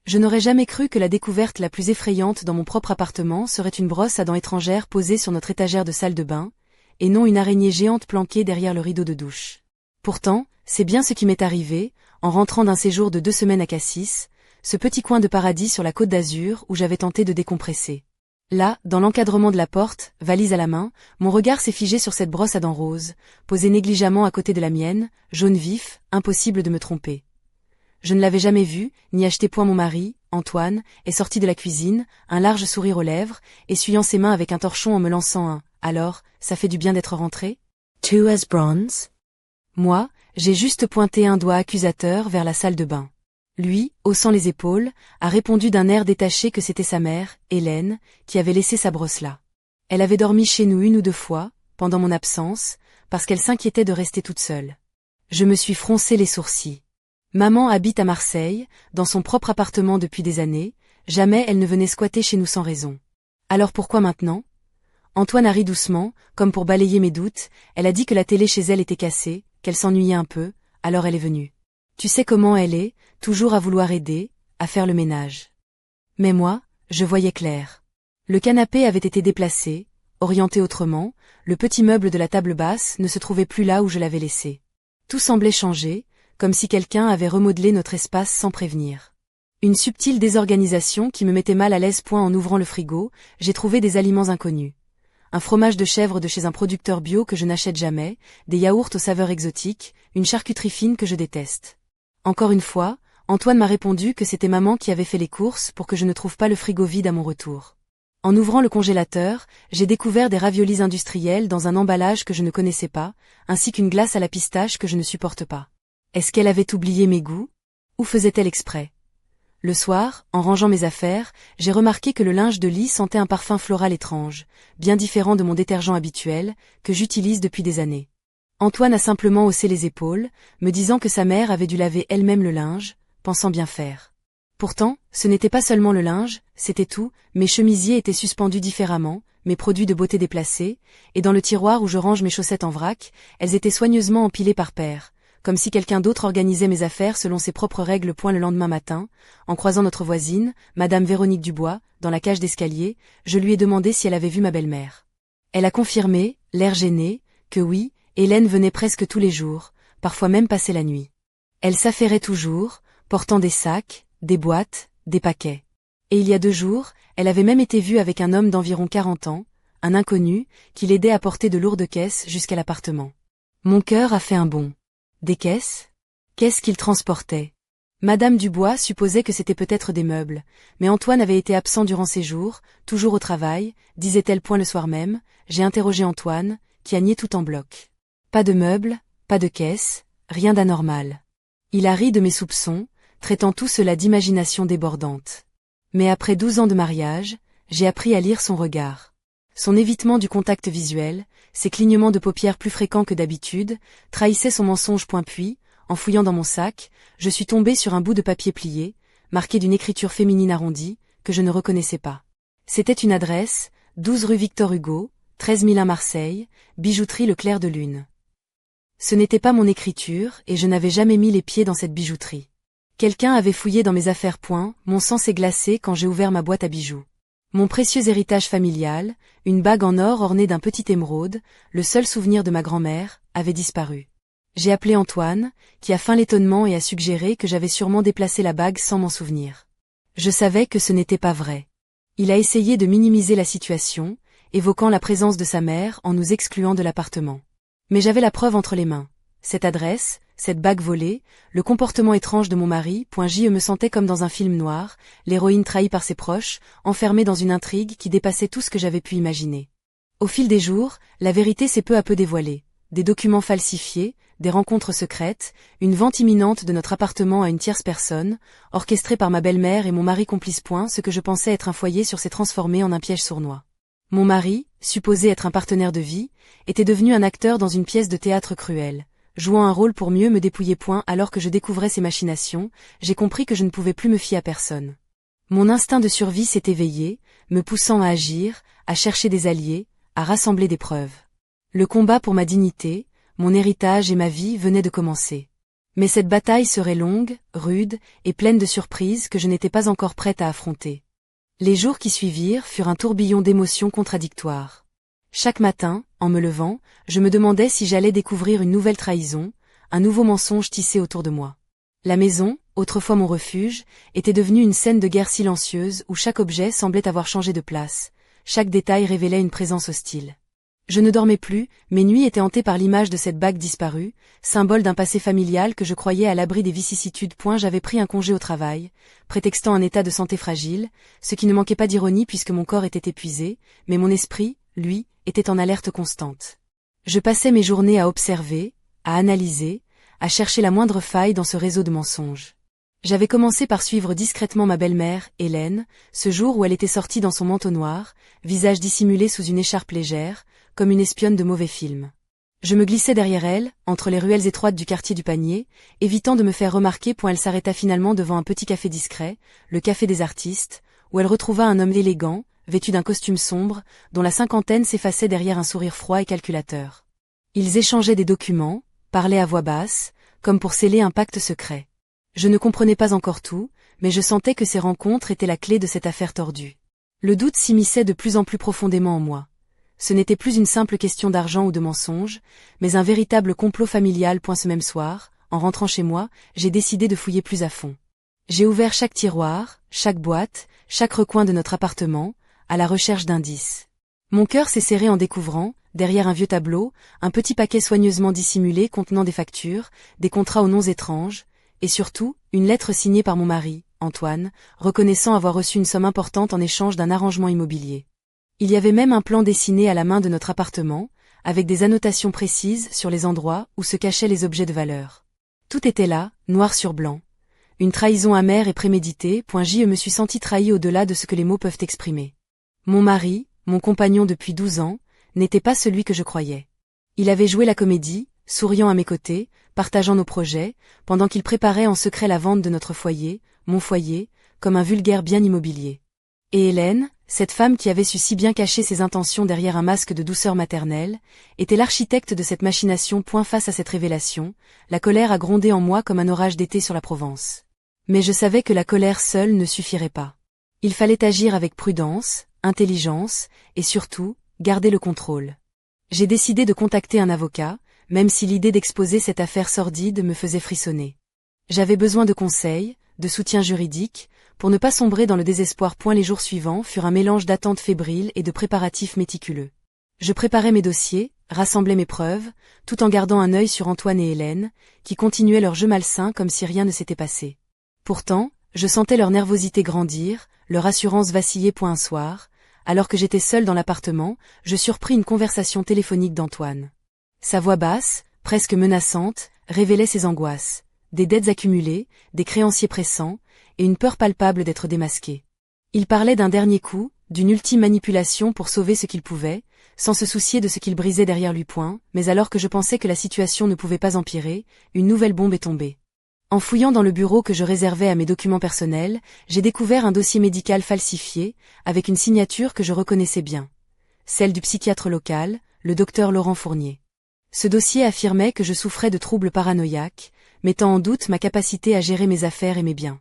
Je n'aurais jamais cru que la découverte la plus effrayante dans mon propre appartement serait une brosse à dents étrangère posée sur notre étagère de salle de bain, et non une araignée géante planquée derrière le rideau de douche. Pourtant, c'est bien ce qui m'est arrivé, en rentrant d'un séjour de 2 semaines à Cassis, ce petit coin de paradis sur la Côte d'Azur où j'avais tenté de décompresser. Là, dans l'encadrement de la porte, valise à la main, mon regard s'est figé sur cette brosse à dents rose, posée négligemment à côté de la mienne, jaune vif, impossible de me tromper. Je ne l'avais jamais vue, ni acheté point. Mon mari, Antoine, est sorti de la cuisine, un large sourire aux lèvres, essuyant ses mains avec un torchon en me lançant un « Alors, ça fait du bien d'être rentré ?» Two as bronze. Moi, j'ai juste pointé un doigt accusateur vers la salle de bain. Lui, haussant les épaules, a répondu d'un air détaché que c'était sa mère, Hélène, qui avait laissé sa brosse là. Elle avait dormi chez nous 1 ou 2 fois, pendant mon absence, parce qu'elle s'inquiétait de rester toute seule. Je me suis froncé les sourcils. Maman habite à Marseille, dans son propre appartement depuis des années, jamais elle ne venait squatter chez nous sans raison. Alors pourquoi maintenant ? Antoine a ri doucement, comme pour balayer mes doutes, elle a dit que la télé chez elle était cassée, qu'elle s'ennuyait un peu, alors elle est venue. Tu sais comment elle est, toujours à vouloir aider, à faire le ménage. Mais moi, je voyais clair. Le canapé avait été déplacé, orienté autrement, le petit meuble de la table basse ne se trouvait plus là où je l'avais laissé. Tout semblait changer, comme si quelqu'un avait remodelé notre espace sans prévenir. Une subtile désorganisation qui me mettait mal à l'aise. En ouvrant le frigo, j'ai trouvé des aliments inconnus. Un fromage de chèvre de chez un producteur bio que je n'achète jamais, des yaourts aux saveurs exotiques, une charcuterie fine que je déteste. Encore une fois, Antoine m'a répondu que c'était maman qui avait fait les courses pour que je ne trouve pas le frigo vide à mon retour. En ouvrant le congélateur, j'ai découvert des raviolis industriels dans un emballage que je ne connaissais pas, ainsi qu'une glace à la pistache que je ne supporte pas. Est-ce qu'elle avait oublié mes goûts ? Ou faisait-elle exprès ? Le soir, en rangeant mes affaires, j'ai remarqué que le linge de lit sentait un parfum floral étrange, bien différent de mon détergent habituel, que j'utilise depuis des années. Antoine a simplement haussé les épaules, me disant que sa mère avait dû laver elle-même le linge, pensant bien faire. Pourtant, ce n'était pas seulement le linge, c'était tout, mes chemisiers étaient suspendus différemment, mes produits de beauté déplacés, et dans le tiroir où je range mes chaussettes en vrac, elles étaient soigneusement empilées par paires, comme si quelqu'un d'autre organisait mes affaires selon ses propres règles. Le lendemain matin, en croisant notre voisine, Madame Véronique Dubois, dans la cage d'escalier, je lui ai demandé si elle avait vu ma belle-mère. Elle a confirmé, l'air gêné, que oui, Hélène venait presque tous les jours, parfois même passer la nuit. Elle s'affairait toujours, portant des sacs, des boîtes, des paquets. Et il y a 2 jours, elle avait même été vue avec un homme d'environ 40 ans, un inconnu, qui l'aidait à porter de lourdes caisses jusqu'à l'appartement. Mon cœur a fait un bond. Des caisses ? Qu'est-ce qu'il transportait ? Madame Dubois supposait que c'était peut-être des meubles, mais Antoine avait été absent durant ces jours, toujours au travail, disait-elle. Le soir même, j'ai interrogé Antoine, qui a nié tout en bloc. Pas de meubles, pas de caisses, rien d'anormal. Il a ri de mes soupçons, traitant tout cela d'imagination débordante. Mais après 12 ans de mariage, j'ai appris à lire son regard. Son évitement du contact visuel, ses clignements de paupières plus fréquents que d'habitude, trahissaient son mensonge. Puis, en fouillant dans mon sac, je suis tombée sur un bout de papier plié, marqué d'une écriture féminine arrondie, que je ne reconnaissais pas. C'était une adresse, 12 rue Victor Hugo, 13001 Marseille, bijouterie Le Clair de Lune. Ce n'était pas mon écriture, et je n'avais jamais mis les pieds dans cette bijouterie. Quelqu'un avait fouillé dans mes affaires. Mon sang s'est glacé quand j'ai ouvert ma boîte à bijoux. Mon précieux héritage familial, une bague en or ornée d'un petit émeraude, le seul souvenir de ma grand-mère, avait disparu. J'ai appelé Antoine, qui a feint l'étonnement et a suggéré que j'avais sûrement déplacé la bague sans m'en souvenir. Je savais que ce n'était pas vrai. Il a essayé de minimiser la situation, évoquant la présence de sa mère en nous excluant de l'appartement. Mais j'avais la preuve entre les mains. Cette adresse, cette bague volée, le comportement étrange de mon mari. Je me sentais comme dans un film noir, l'héroïne trahie par ses proches, enfermée dans une intrigue qui dépassait tout ce que j'avais pu imaginer. Au fil des jours, la vérité s'est peu à peu dévoilée. Des documents falsifiés, des rencontres secrètes, une vente imminente de notre appartement à une tierce personne, orchestrée par ma belle-mère et mon mari complice. Ce que je pensais être un foyer s'est transformé en un piège sournois. Mon mari, supposé être un partenaire de vie, était devenu un acteur dans une pièce de théâtre cruelle. Jouant un rôle pour mieux me dépouiller. Alors que je découvrais ses machinations, j'ai compris que je ne pouvais plus me fier à personne. Mon instinct de survie s'est éveillé, me poussant à agir, à chercher des alliés, à rassembler des preuves. Le combat pour ma dignité, mon héritage et ma vie venaient de commencer. Mais cette bataille serait longue, rude, et pleine de surprises que je n'étais pas encore prête à affronter. Les jours qui suivirent furent un tourbillon d'émotions contradictoires. Chaque matin, en me levant, je me demandais si j'allais découvrir une nouvelle trahison, un nouveau mensonge tissé autour de moi. La maison, autrefois mon refuge, était devenue une scène de guerre silencieuse où chaque objet semblait avoir changé de place, chaque détail révélait une présence hostile. Je ne dormais plus, mes nuits étaient hantées par l'image de cette bague disparue, symbole d'un passé familial que je croyais à l'abri des vicissitudes. J'avais pris un congé au travail, prétextant un état de santé fragile, ce qui ne manquait pas d'ironie puisque mon corps était épuisé, mais mon esprit, lui, était en alerte constante. Je passais mes journées à observer, à analyser, à chercher la moindre faille dans ce réseau de mensonges. J'avais commencé par suivre discrètement ma belle-mère, Hélène, ce jour où elle était sortie dans son manteau noir, visage dissimulé sous une écharpe légère, comme une espionne de mauvais film. Je me glissais derrière elle, entre les ruelles étroites du quartier du Panier, évitant de me faire remarquer. Elle s'arrêta finalement devant un petit café discret, le Café des Artistes, où elle retrouva un homme élégant, vêtu d'un costume sombre, dont la cinquantaine s'effaçait derrière un sourire froid et calculateur. Ils échangeaient des documents, parlaient à voix basse, comme pour sceller un pacte secret. Je ne comprenais pas encore tout, mais je sentais que ces rencontres étaient la clé de cette affaire tordue. Le doute s'immisçait de plus en plus profondément en moi. Ce n'était plus une simple question d'argent ou de mensonge, mais un véritable complot familial. Ce même soir, en rentrant chez moi, j'ai décidé de fouiller plus à fond. J'ai ouvert chaque tiroir, chaque boîte, chaque recoin de notre appartement, à la recherche d'indices. Mon cœur s'est serré en découvrant, derrière un vieux tableau, un petit paquet soigneusement dissimulé contenant des factures, des contrats aux noms étranges, et surtout, une lettre signée par mon mari, Antoine, reconnaissant avoir reçu une somme importante en échange d'un arrangement immobilier. Il y avait même un plan dessiné à la main de notre appartement, avec des annotations précises sur les endroits où se cachaient les objets de valeur. Tout était là, noir sur blanc. Une trahison amère et préméditée. Je me suis senti trahi au-delà de ce que les mots peuvent exprimer. Mon mari, mon compagnon depuis 12 ans, n'était pas celui que je croyais. Il avait joué la comédie, souriant à mes côtés, partageant nos projets, pendant qu'il préparait en secret la vente de notre foyer, mon foyer, comme un vulgaire bien immobilier. Et Hélène, cette femme qui avait su si bien cacher ses intentions derrière un masque de douceur maternelle, était l'architecte de cette machination. Face à cette révélation, la colère a grondé en moi comme un orage d'été sur la Provence. Mais je savais que la colère seule ne suffirait pas. Il fallait agir avec prudence, intelligence, et surtout, garder le contrôle. J'ai décidé de contacter un avocat, même si l'idée d'exposer cette affaire sordide me faisait frissonner. J'avais besoin de conseils, de soutien juridique, pour ne pas sombrer dans le désespoir. Les jours suivants furent un mélange d'attentes fébriles et de préparatifs méticuleux. Je préparais mes dossiers, rassemblais mes preuves, tout en gardant un œil sur Antoine et Hélène, qui continuaient leur jeu malsain comme si rien ne s'était passé. Pourtant, je sentais leur nervosité grandir, leur assurance vaciller. Un soir, alors que j'étais seule dans l'appartement, je surpris une conversation téléphonique d'Antoine. Sa voix basse, presque menaçante, révélait ses angoisses, des dettes accumulées, des créanciers pressants, et une peur palpable d'être démasqué. Il parlait d'un dernier coup, d'une ultime manipulation pour sauver ce qu'il pouvait, sans se soucier de ce qu'il brisait derrière lui. Mais alors que je pensais que la situation ne pouvait pas empirer, une nouvelle bombe est tombée. En fouillant dans le bureau que je réservais à mes documents personnels, j'ai découvert un dossier médical falsifié, avec une signature que je reconnaissais bien. Celle du psychiatre local, le docteur Laurent Fournier. Ce dossier affirmait que je souffrais de troubles paranoïaques, mettant en doute ma capacité à gérer mes affaires et mes biens.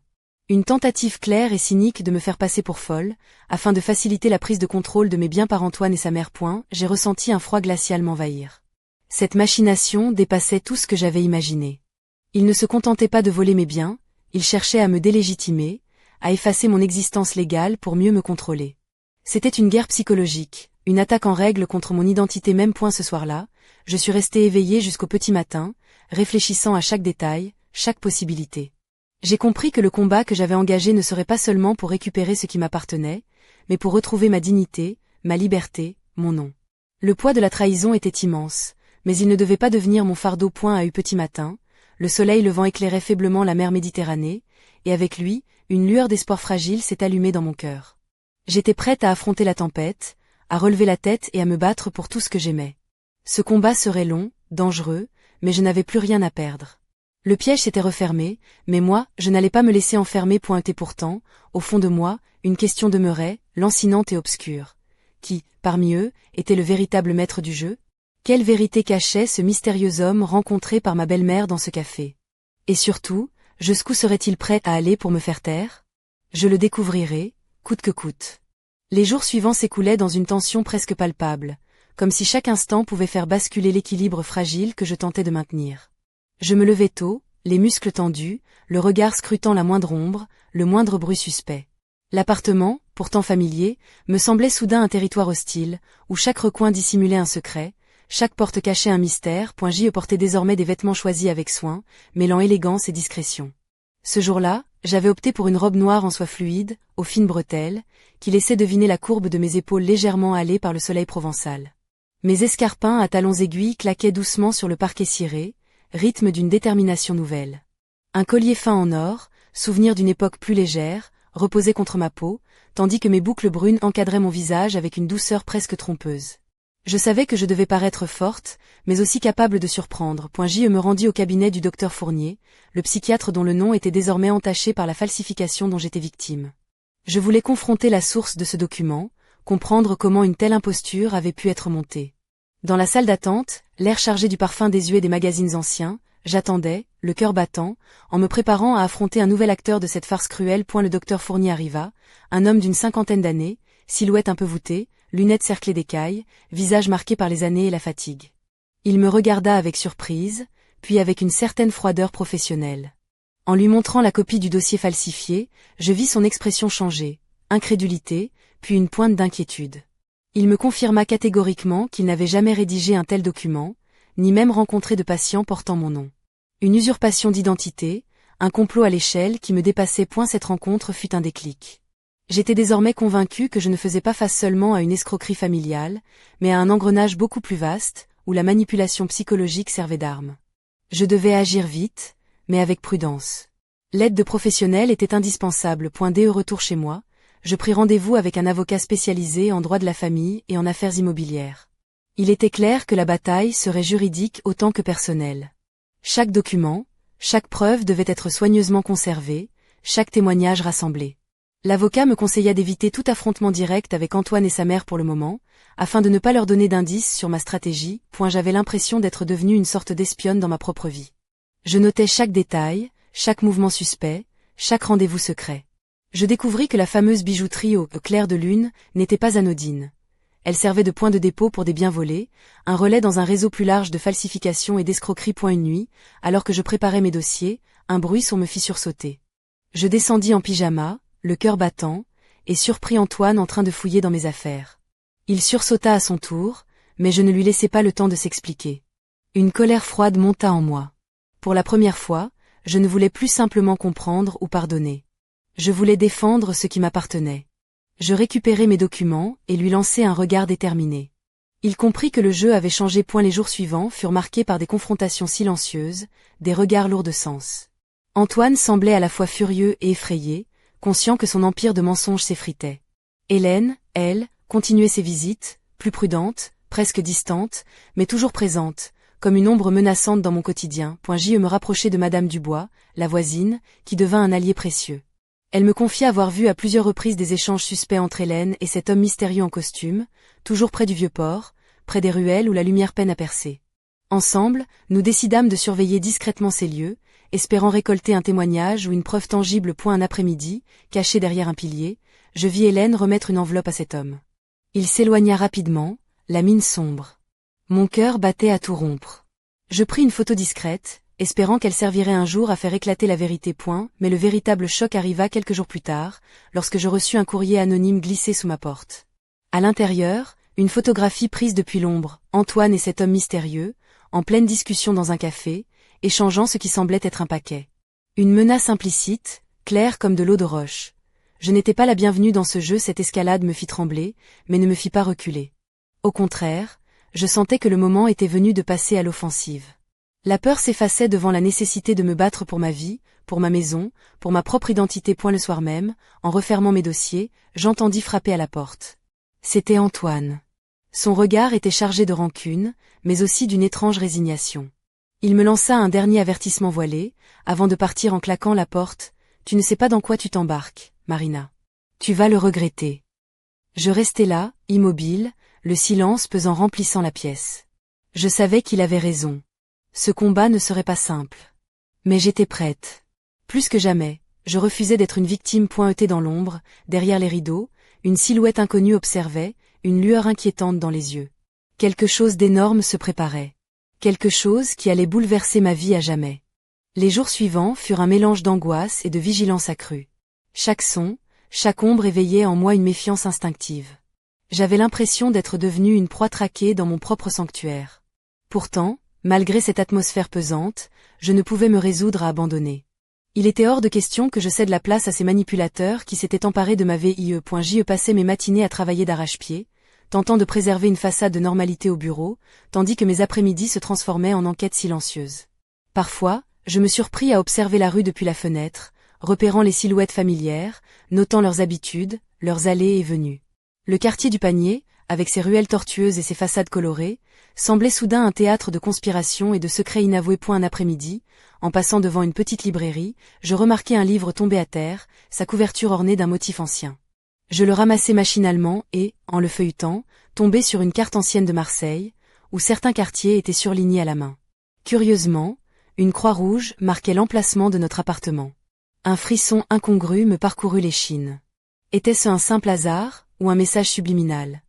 Une tentative claire et cynique de me faire passer pour folle, afin de faciliter la prise de contrôle de mes biens par Antoine et sa mère. J'ai ressenti un froid glacial m'envahir. Cette machination dépassait tout ce que j'avais imaginé. Il ne se contentait pas de voler mes biens, il cherchait à me délégitimer, à effacer mon existence légale pour mieux me contrôler. C'était une guerre psychologique, une attaque en règle contre mon identité même. Ce soir-là, je suis restée éveillée jusqu'au petit matin, réfléchissant à chaque détail, chaque possibilité. J'ai compris que le combat que j'avais engagé ne serait pas seulement pour récupérer ce qui m'appartenait, mais pour retrouver ma dignité, ma liberté, mon nom. Le poids de la trahison était immense, mais il ne devait pas devenir mon fardeau. Petit matin, le soleil levant éclairait faiblement la mer Méditerranée, et avec lui, une lueur d'espoir fragile s'est allumée dans mon cœur. J'étais prête à affronter la tempête, à relever la tête et à me battre pour tout ce que j'aimais. Ce combat serait long, dangereux, mais je n'avais plus rien à perdre. Le piège s'était refermé, mais moi, je n'allais pas me laisser enfermer. Et pourtant, au fond de moi, une question demeurait, lancinante et obscure. Qui, parmi eux, était le véritable maître du jeu? Quelle vérité cachait ce mystérieux homme rencontré par ma belle-mère dans ce café? Et surtout, jusqu'où serait-il prêt à aller pour me faire taire? Je le découvrirai, coûte que coûte. Les jours suivants s'écoulaient dans une tension presque palpable, comme si chaque instant pouvait faire basculer l'équilibre fragile que je tentais de maintenir. Je me levais tôt, les muscles tendus, le regard scrutant la moindre ombre, le moindre bruit suspect. L'appartement, pourtant familier, me semblait soudain un territoire hostile, où chaque recoin dissimulait un secret, chaque porte cachait un mystère. J'y portais désormais des vêtements choisis avec soin, mêlant élégance et discrétion. Ce jour-là, j'avais opté pour une robe noire en soie fluide, aux fines bretelles, qui laissait deviner la courbe de mes épaules légèrement hâlées par le soleil provençal. Mes escarpins à talons aiguilles claquaient doucement sur le parquet ciré, rythme d'une détermination nouvelle. Un collier fin en or, souvenir d'une époque plus légère, reposait contre ma peau, tandis que mes boucles brunes encadraient mon visage avec une douceur presque trompeuse. Je savais que je devais paraître forte, mais aussi capable de surprendre. Je me rendis au cabinet du docteur Fournier, le psychiatre dont le nom était désormais entaché par la falsification dont j'étais victime. Je voulais confronter la source de ce document, comprendre comment une telle imposture avait pu être montée. Dans la salle d'attente, l'air chargé du parfum désuet des magazines anciens, j'attendais, le cœur battant, en me préparant à affronter un nouvel acteur de cette farce cruelle. Le docteur Fournier arriva, un homme d'une 50aine d'années, silhouette un peu voûtée, lunettes cerclées d'écailles, visage marqué par les années et la fatigue. Il me regarda avec surprise, puis avec une certaine froideur professionnelle. En lui montrant la copie du dossier falsifié, je vis son expression changer, incrédulité, puis une pointe d'inquiétude. Il me confirma catégoriquement qu'il n'avait jamais rédigé un tel document, ni même rencontré de patient portant mon nom. Une usurpation d'identité, un complot à l'échelle qui me dépassait. Cette rencontre fut un déclic. J'étais désormais convaincu que je ne faisais pas face seulement à une escroquerie familiale, mais à un engrenage beaucoup plus vaste, où la manipulation psychologique servait d'arme. Je devais agir vite, mais avec prudence. L'aide de professionnels était indispensable. Dès au retour chez moi, je pris rendez-vous avec un avocat spécialisé en droit de la famille et en affaires immobilières. Il était clair que la bataille serait juridique autant que personnelle. Chaque document, chaque preuve devait être soigneusement conservée, chaque témoignage rassemblé. L'avocat me conseilla d'éviter tout affrontement direct avec Antoine et sa mère pour le moment, afin de ne pas leur donner d'indices sur ma stratégie. J'avais l'impression d'être devenue une sorte d'espionne dans ma propre vie. Je notais chaque détail, chaque mouvement suspect, chaque rendez-vous secret. Je découvris que la fameuse bijouterie au clair de lune n'était pas anodine. Elle servait de point de dépôt pour des biens volés, un relais dans un réseau plus large de falsification et d'escroquerie. Une nuit, alors que je préparais mes dossiers, un bruit sourd me fit sursauter. Je descendis en pyjama, le cœur battant, et surpris Antoine en train de fouiller dans mes affaires. Il sursauta à son tour, mais je ne lui laissai pas le temps de s'expliquer. Une colère froide monta en moi. Pour la première fois, je ne voulais plus simplement comprendre ou pardonner. Je voulais défendre ce qui m'appartenait. Je récupérai mes documents et lui lançai un regard déterminé. Il comprit que le jeu avait changé. Les jours suivants furent marqués par des confrontations silencieuses, des regards lourds de sens. Antoine semblait à la fois furieux et effrayé, conscient que son empire de mensonges s'effritait. Hélène, elle, continuait ses visites, plus prudente, presque distante, mais toujours présente, comme une ombre menaçante dans mon quotidien. Je me rapprochai de Madame Dubois, la voisine, qui devint un allié précieux. Elle me confia avoir vu à plusieurs reprises des échanges suspects entre Hélène et cet homme mystérieux en costume, toujours près du vieux port, près des ruelles où la lumière peine à percer. Ensemble, nous décidâmes de surveiller discrètement ces lieux, espérant récolter un témoignage ou une preuve tangible. Un après-midi, caché derrière un pilier, je vis Hélène remettre une enveloppe à cet homme. Il s'éloigna rapidement, la mine sombre. Mon cœur battait à tout rompre. Je pris une photo discrète, espérant qu'elle servirait un jour à faire éclater la vérité. Mais le véritable choc arriva quelques jours plus tard, lorsque je reçus un courrier anonyme glissé sous ma porte. À l'intérieur, une photographie prise depuis l'ombre, Antoine et cet homme mystérieux, en pleine discussion dans un café, échangeant ce qui semblait être un paquet. Une menace implicite, claire comme de l'eau de roche. Je n'étais pas la bienvenue dans ce jeu. Cette escalade me fit trembler, mais ne me fit pas reculer. Au contraire, je sentais que le moment était venu de passer à l'offensive. La peur s'effaçait devant la nécessité de me battre pour ma vie, pour ma maison, pour ma propre identité. Le soir même, en refermant mes dossiers, j'entendis frapper à la porte. C'était Antoine. Son regard était chargé de rancune, mais aussi d'une étrange résignation. Il me lança un dernier avertissement voilé, avant de partir en claquant la porte. « Tu ne sais pas dans quoi tu t'embarques, Marina. Tu vas le regretter. » Je restai là, immobile, le silence pesant remplissant la pièce. Je savais qu'il avait raison. Ce combat ne serait pas simple. Mais j'étais prête. Plus que jamais, je refusais d'être une victime pointée dans l'ombre, derrière les rideaux, une silhouette inconnue observait, une lueur inquiétante dans les yeux. Quelque chose d'énorme se préparait. Quelque chose qui allait bouleverser ma vie à jamais. Les jours suivants furent un mélange d'angoisse et de vigilance accrue. Chaque son, chaque ombre éveillait en moi une méfiance instinctive. J'avais l'impression d'être devenue une proie traquée dans mon propre sanctuaire. Pourtant, malgré cette atmosphère pesante, je ne pouvais me résoudre à abandonner. Il était hors de question que je cède la place à ces manipulateurs qui s'étaient emparés de ma vie. Je passais mes matinées à travailler d'arrache-pied, tentant de préserver une façade de normalité au bureau, tandis que mes après-midi se transformaient en enquêtes silencieuses. Parfois, je me surpris à observer la rue depuis la fenêtre, repérant les silhouettes familières, notant leurs habitudes, leurs allées et venues. Le quartier du Panier, avec ses ruelles tortueuses et ses façades colorées, semblait soudain un théâtre de conspiration et de secrets inavoués. Un après-midi, en passant devant une petite librairie, je remarquai un livre tombé à terre, sa couverture ornée d'un motif ancien. Je le ramassai machinalement et, en le feuilletant, tombai sur une carte ancienne de Marseille, où certains quartiers étaient surlignés à la main. Curieusement, une croix rouge marquait l'emplacement de notre appartement. Un frisson incongru me parcourut l'échine. Était-ce un simple hasard, ou un message subliminal?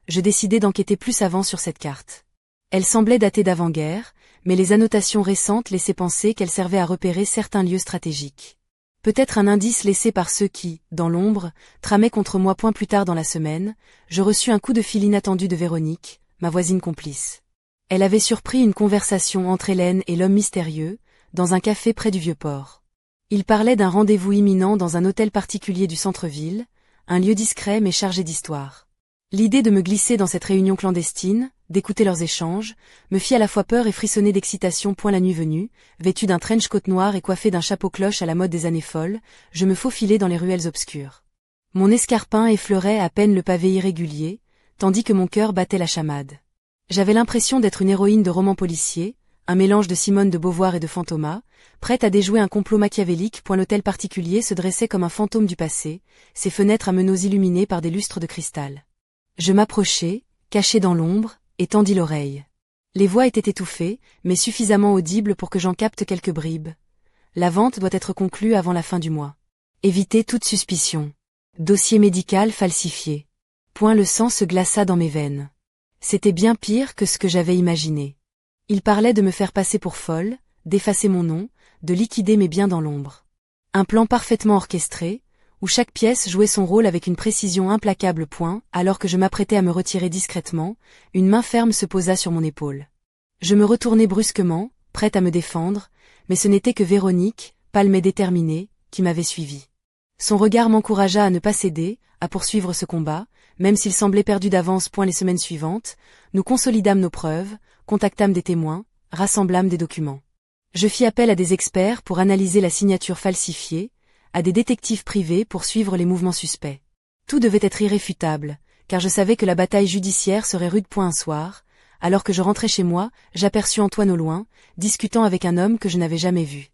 Je décidai d'enquêter plus avant sur cette carte. Elle semblait datée d'avant-guerre, mais les annotations récentes laissaient penser qu'elle servait à repérer certains lieux stratégiques. Peut-être un indice laissé par ceux qui, dans l'ombre, tramaient contre moi. Plus tard dans la semaine, je reçus un coup de fil inattendu de Véronique, ma voisine complice. Elle avait surpris une conversation entre Hélène et l'homme mystérieux, dans un café près du Vieux-Port. Ils parlaient d'un rendez-vous imminent dans un hôtel particulier du centre-ville, un lieu discret mais chargé d'histoire. L'idée de me glisser dans cette réunion clandestine, d'écouter leurs échanges, me fit à la fois peur et frissonner d'excitation. La nuit venue, vêtue d'un trench coat noir et coiffée d'un chapeau cloche à la mode des années folles, je me faufilai dans les ruelles obscures. Mon escarpin effleurait à peine le pavé irrégulier, tandis que mon cœur battait la chamade. J'avais l'impression d'être une héroïne de roman policier, un mélange de Simone de Beauvoir et de Fantômas, prête à déjouer un complot machiavélique. L'hôtel particulier se dressait comme un fantôme du passé, ses fenêtres à meneaux illuminées par des lustres de cristal. Je m'approchai, caché dans l'ombre, et tendis l'oreille. Les voix étaient étouffées, mais suffisamment audibles pour que j'en capte quelques bribes. La vente doit être conclue avant la fin du mois. Éviter toute suspicion. Dossier médical falsifié. Le sang se glaça dans mes veines. C'était bien pire que ce que j'avais imaginé. Il parlait de me faire passer pour folle, d'effacer mon nom, de liquider mes biens dans l'ombre. Un plan parfaitement orchestré, où chaque pièce jouait son rôle avec une précision implacable. Alors que je m'apprêtais à me retirer discrètement, une main ferme se posa sur mon épaule. Je me retournai brusquement, prête à me défendre, mais ce n'était que Véronique, pâle mais déterminée, qui m'avait suivi. Son regard m'encouragea à ne pas céder, à poursuivre ce combat, même s'il semblait perdu d'avance. Les semaines suivantes, nous consolidâmes nos preuves, contactâmes des témoins, rassemblâmes des documents. Je fis appel à des experts pour analyser la signature falsifiée, à des détectives privés pour suivre les mouvements suspects. Tout devait être irréfutable, car je savais que la bataille judiciaire serait rude. Un soir, alors que je rentrais chez moi, j'aperçus Antoine au loin, discutant avec un homme que je n'avais jamais vu.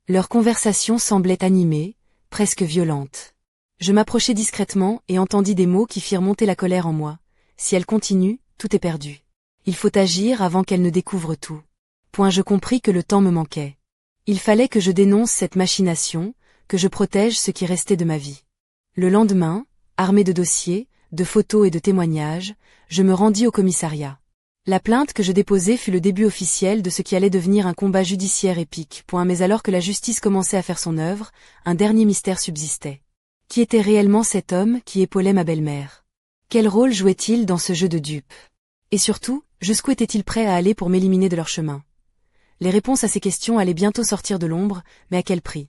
Leur conversation semblait animée, presque violente. Je m'approchai discrètement et entendis des mots qui firent monter la colère en moi. Si elle continue, tout est perdu. Il faut agir avant qu'elle ne découvre tout. Je compris que le temps me manquait. Il fallait que je dénonce cette machination, que je protège ce qui restait de ma vie. Le lendemain, armé de dossiers, de photos et de témoignages, je me rendis au commissariat. La plainte que je déposai fut le début officiel de ce qui allait devenir un combat judiciaire épique. Mais alors que la justice commençait à faire son œuvre, un dernier mystère subsistait. Qui était réellement cet homme qui épaulait ma belle-mère? Quel rôle jouait-il dans ce jeu de dupes? Et surtout, jusqu'où était-il prêt à aller pour m'éliminer de leur chemin? Les réponses à ces questions allaient bientôt sortir de l'ombre, mais à quel prix?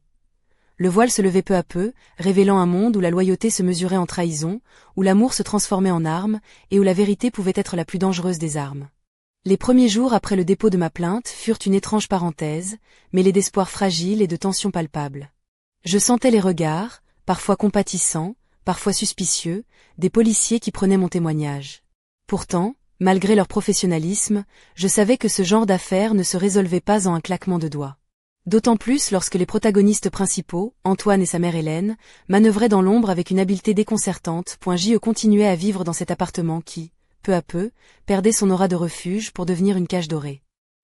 Le voile se levait peu à peu, révélant un monde où la loyauté se mesurait en trahison, où l'amour se transformait en arme, et où la vérité pouvait être la plus dangereuse des armes. Les premiers jours après le dépôt de ma plainte furent une étrange parenthèse, mêlée d'espoir fragile et de tension palpable. Je sentais les regards, parfois compatissants, parfois suspicieux, des policiers qui prenaient mon témoignage. Pourtant, malgré leur professionnalisme, je savais que ce genre d'affaire ne se résolvait pas en un claquement de doigts. D'autant plus lorsque les protagonistes principaux, Antoine et sa mère Hélène, manœuvraient dans l'ombre avec une habileté déconcertante. Je continuait à vivre dans cet appartement qui, peu à peu, perdait son aura de refuge pour devenir une cage dorée.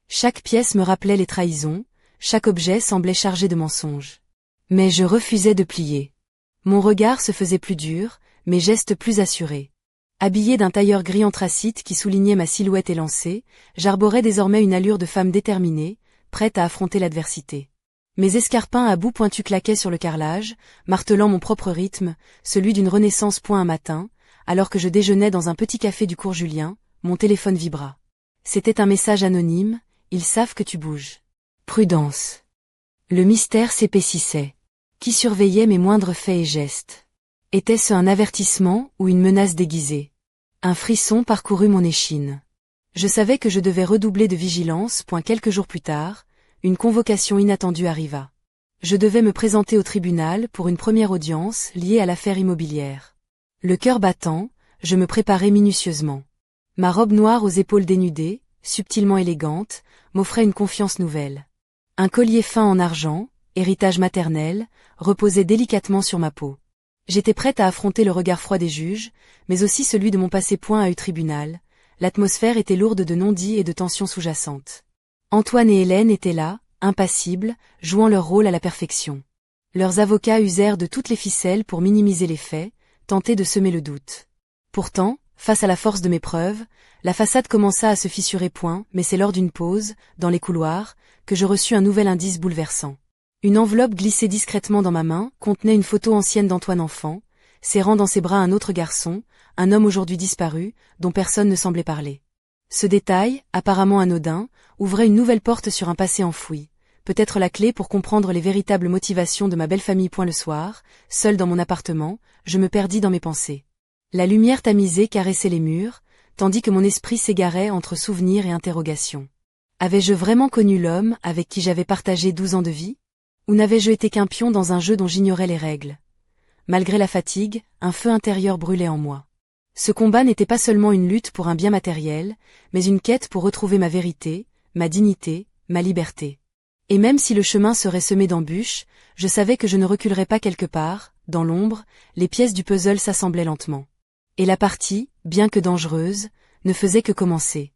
Chaque pièce me rappelait les trahisons, chaque objet semblait chargé de mensonges. Mais je refusais de plier. Mon regard se faisait plus dur, mes gestes plus assurés. Habillée d'un tailleur gris anthracite qui soulignait ma silhouette élancée, j'arborais désormais une allure de femme déterminée, prête à affronter l'adversité. Mes escarpins à bout pointu claquaient sur le carrelage, martelant mon propre rythme, celui d'une renaissance point un matin, alors que je déjeunais dans un petit café du cours Julien, mon téléphone vibra. C'était un message anonyme, ils savent que tu bouges. Prudence. Le mystère s'épaississait. Qui surveillait mes moindres faits et gestes? Était-ce un avertissement ou une menace déguisée? Un frisson parcourut mon échine. Je savais que je devais redoubler de vigilance. Quelques jours plus tard, une convocation inattendue arriva. Je devais me présenter au tribunal pour une première audience liée à l'affaire immobilière. Le cœur battant, je me préparais minutieusement. Ma robe noire aux épaules dénudées, subtilement élégante, m'offrait une confiance nouvelle. Un collier fin en argent, héritage maternel, reposait délicatement sur ma peau. J'étais prête à affronter le regard froid des juges, mais aussi celui de mon passé point à eu tribunal. L'atmosphère était lourde de non-dits et de tensions sous-jacentes. Antoine et Hélène étaient là, impassibles, jouant leur rôle à la perfection. Leurs avocats usèrent de toutes les ficelles pour minimiser les faits, tenter de semer le doute. Pourtant, face à la force de mes preuves, la façade commença à se fissurer mais c'est lors d'une pause, dans les couloirs, que je reçus un nouvel indice bouleversant. Une enveloppe glissée discrètement dans ma main contenait une photo ancienne d'Antoine enfant, serrant dans ses bras un autre garçon, un homme aujourd'hui disparu, dont personne ne semblait parler. Ce détail, apparemment anodin, ouvrait une nouvelle porte sur un passé enfoui, peut-être la clé pour comprendre les véritables motivations de ma belle famille. Le soir, seul dans mon appartement, je me perdis dans mes pensées. La lumière tamisée caressait les murs, tandis que mon esprit s'égarait entre souvenirs et interrogations. Avais-je vraiment connu l'homme avec qui j'avais partagé 12 ans de vie? Ou n'avais-je été qu'un pion dans un jeu dont j'ignorais les règles? Malgré la fatigue, un feu intérieur brûlait en moi. Ce combat n'était pas seulement une lutte pour un bien matériel, mais une quête pour retrouver ma vérité, ma dignité, ma liberté. Et même si le chemin serait semé d'embûches, je savais que je ne reculerais pas quelque part, dans l'ombre, les pièces du puzzle s'assemblaient lentement. Et la partie, bien que dangereuse, ne faisait que commencer.